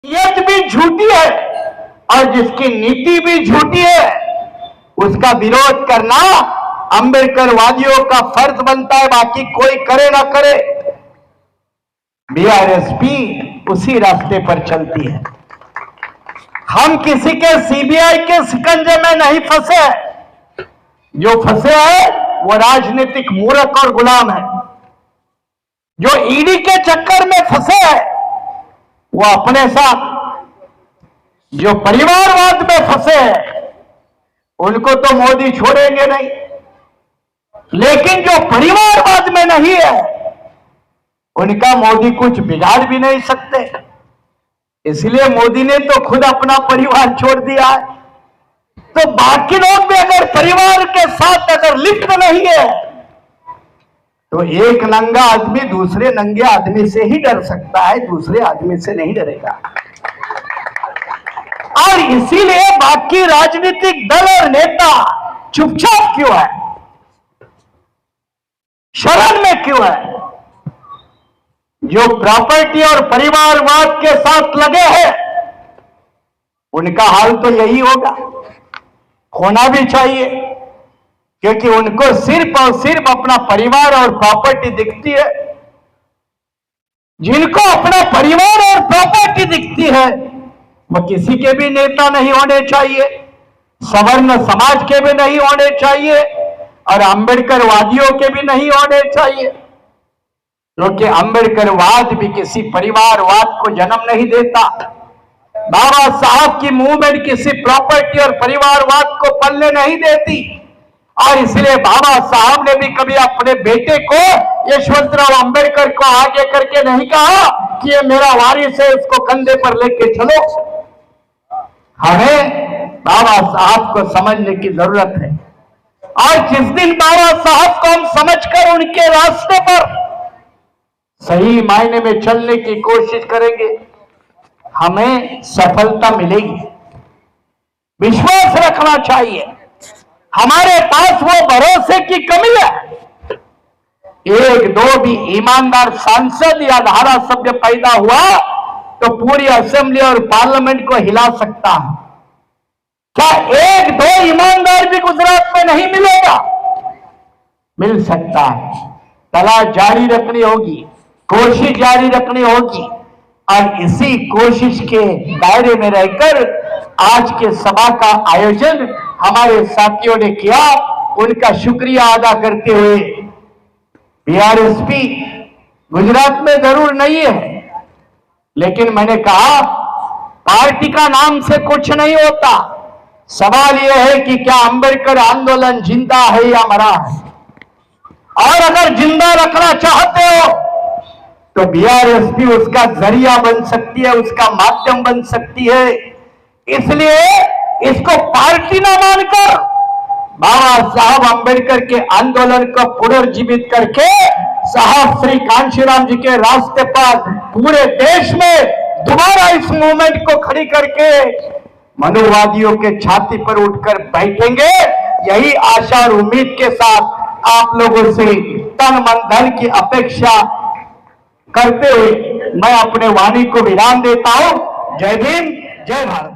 नीयत भी झूठी है और जिसकी नीति भी झूठी है, उसका विरोध करना अंबेडकरवादियों का फर्ज बनता है, बाकी कोई करे ना करे। बीआरएसपी उसी रास्ते पर चलती है। हम किसी के सीबीआई के शिकंजे में नहीं फंसे। जो फंसे हैं वो राजनीतिक मूर्ख और गुलाम है। जो ईडी के चक्कर में फंसे हैं वो अपने साथ, जो परिवारवाद में फंसे हैं उनको तो मोदी छोड़ेंगे नहीं, लेकिन जो परिवारवाद में नहीं है उनका मोदी कुछ बिगाड़ भी नहीं सकते। इसलिए मोदी ने तो खुद अपना परिवार छोड़ दिया है। तो बाकी लोग भी अगर परिवार के साथ अगर लिप्त नहीं है तो एक नंगा आदमी दूसरे नंगे आदमी से ही डर सकता है, दूसरे आदमी से नहीं डरेगा। और इसीलिए बाकी राजनीतिक दल और नेता चुपचाप क्यों है, शरण में क्यों है? जो प्रॉपर्टी और परिवारवाद के साथ लगे हैं उनका हाल तो यही होगा, होना भी चाहिए, क्योंकि उनको सिर्फ और सिर्फ अपना परिवार और प्रॉपर्टी दिखती है। जिनको अपना परिवार और प्रॉपर्टी दिखती है वो किसी के भी नेता नहीं होने चाहिए, सवर्ण समाज के भी नहीं होने चाहिए और अंबेडकरवादियों के भी नहीं होने चाहिए, क्योंकि अंबेडकरवाद भी किसी परिवारवाद को जन्म नहीं देता। बाबा साहब की मूवमेंट किसी प्रॉपर्टी और परिवारवाद को पल्ले नहीं देती। और इसलिए बाबा साहब ने भी कभी अपने बेटे को यशवंतराव अंबेडकर को आगे करके नहीं कहा कि ये मेरा वारिस है, इसको कंधे पर लेके चलो। हमें बाबा साहब को समझने की जरूरत है और जिस दिन बाबा साहब को हम समझकर उनके रास्ते पर सही मायने में चलने की कोशिश करेंगे हमें सफलता मिलेगी। विश्वास रखना चाहिए। हमारे पास वो भरोसे की कमी है। एक दो भी ईमानदार सांसद या धारासभ्य पैदा हुआ तो पूरी असेंबली और पार्लियामेंट को हिला सकता है। क्या एक दो ईमानदार भी गुजरात में नहीं मिलेगा? मिल सकता है। तलाश जारी रखनी होगी, कोशिश जारी रखनी होगी और इसी कोशिश के दायरे में रहकर आज के सभा का आयोजन हमारे साथियों ने किया। उनका शुक्रिया अदा करते हुए बीआरएसपी गुजरात में जरूर नहीं है, लेकिन मैंने कहा पार्टी का नाम से कुछ नहीं होता। सवाल यह है कि क्या अंबेडकर आंदोलन जिंदा है या मरा है, और अगर जिंदा रखना चाहते हो तो बीआरएसपी उसका जरिया बन सकती है, उसका माध्यम बन सकती है। इसलिए इसको पार्टी ना मानकर बाबा साहब अंबेडकर के आंदोलन को पुनर्जीवित करके साहब श्री कांशीराम जी के रास्ते पर पूरे देश में दोबारा इस मूवमेंट को खड़ी करके मनुवादियों के छाती पर उठकर बैठेंगे। यही आशा और उम्मीद के साथ आप लोगों से तन मन धन की अपेक्षा करते हुए मैं अपने वाणी को विराम देता हूं। जय भीम, जय भारत।